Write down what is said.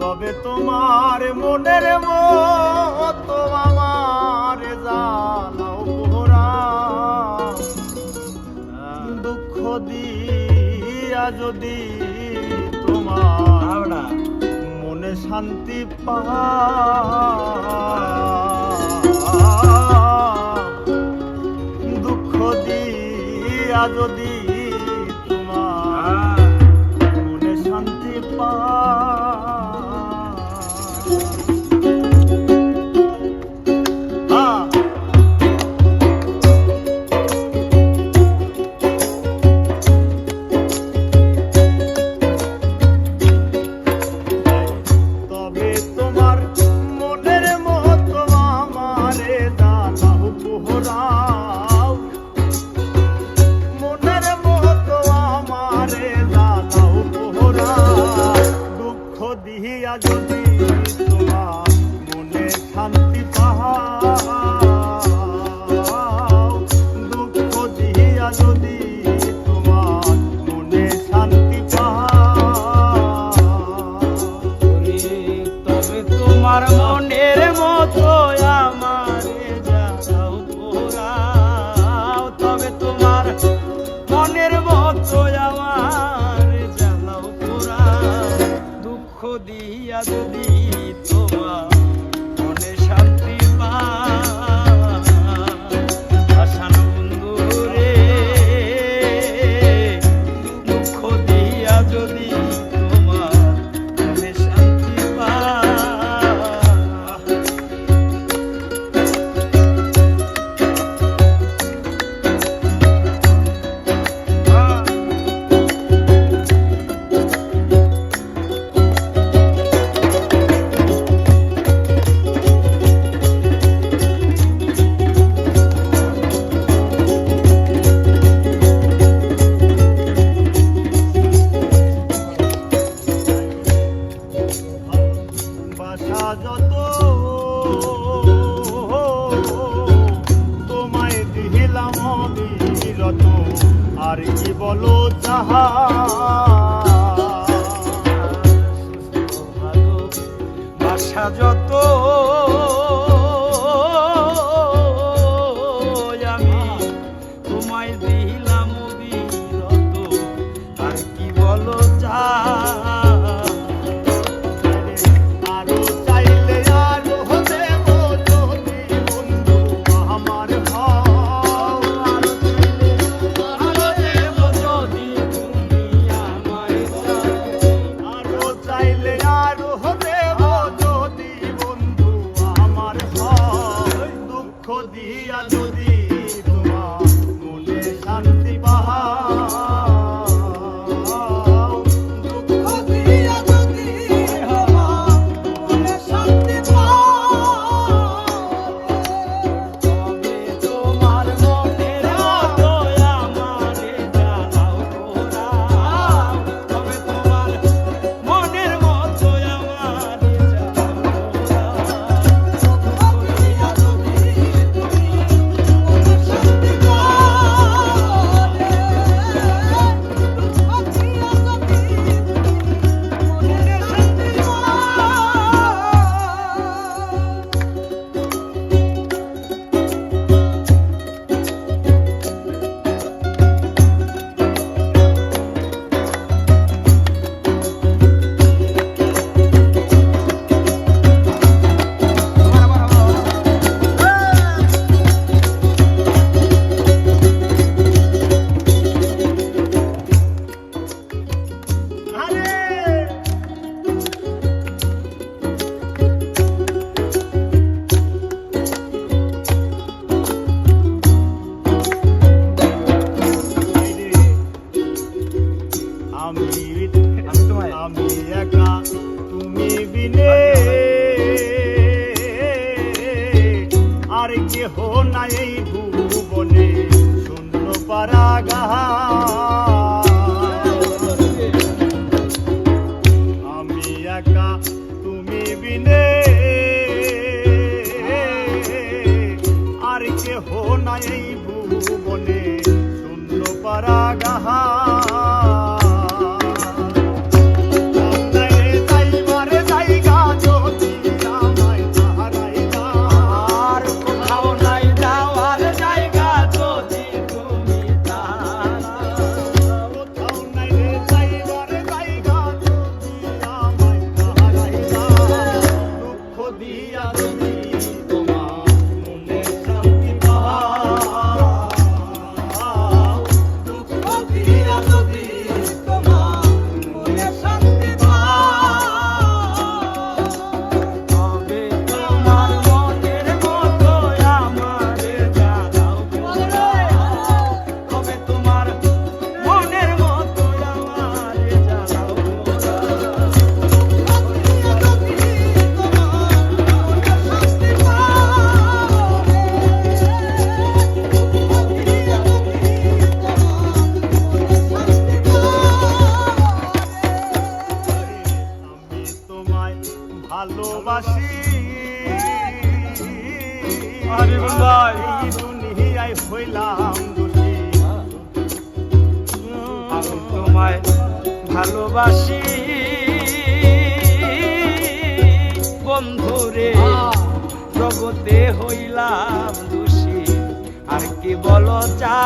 তবে তোমার মনের মতো আমার জানাও পোহরা, দুঃখ দিয়া যদি তোমার মনে শান্তি দুঃখ দিয়া যদি তোমার মনে শান্তি দিয়া যদি তোমার মনে শান্তি পাও, দুঃখ দিয়া যদি তোমার মনে শান্তি পাও, তবে তোমার মনের মতো আমারে জানাও পোড়াও, তবে তোমার মনের মতো আমারে জানাও পোড়াও, দুঃখ দিয়া যদি তোমার মনে শান্তি পাশান বন্ধু রে, দুঃখ দিয়া যদি তোমার মনে শান্তি যত তোমায় দিলাম বিরত, আর কি বলো যাহা ভালোবাসা যত আমি তোমায় দিলাম বিরত, আর কি বলো যা দিয়া যদি তোমার মনে শান্তি পাও, দুঃখ দিয়া যদি তোমার মনে শান্তি পাও, তবে তোমার মনের মতো আমারে জানাও পোড়াও, তবে তোমার মনের মতো আমারে জানাও আমি একা তুমি বিনে আর কেহ নাই এই ভুবনে, শূন্য পারাগাহা আমি একা তুমি বিনে আর কেহ নাই এই ভুবনে, শূন্য পারাগাহা যাইবার যাই তোমায় ভালোবাসি আরে ভাই এই দুনিয়ায় হইলাম দোষী আমি তোমায় ভালোবাসি বন্ধুরে জগতে হইলাম দোষী আর কি বলো চা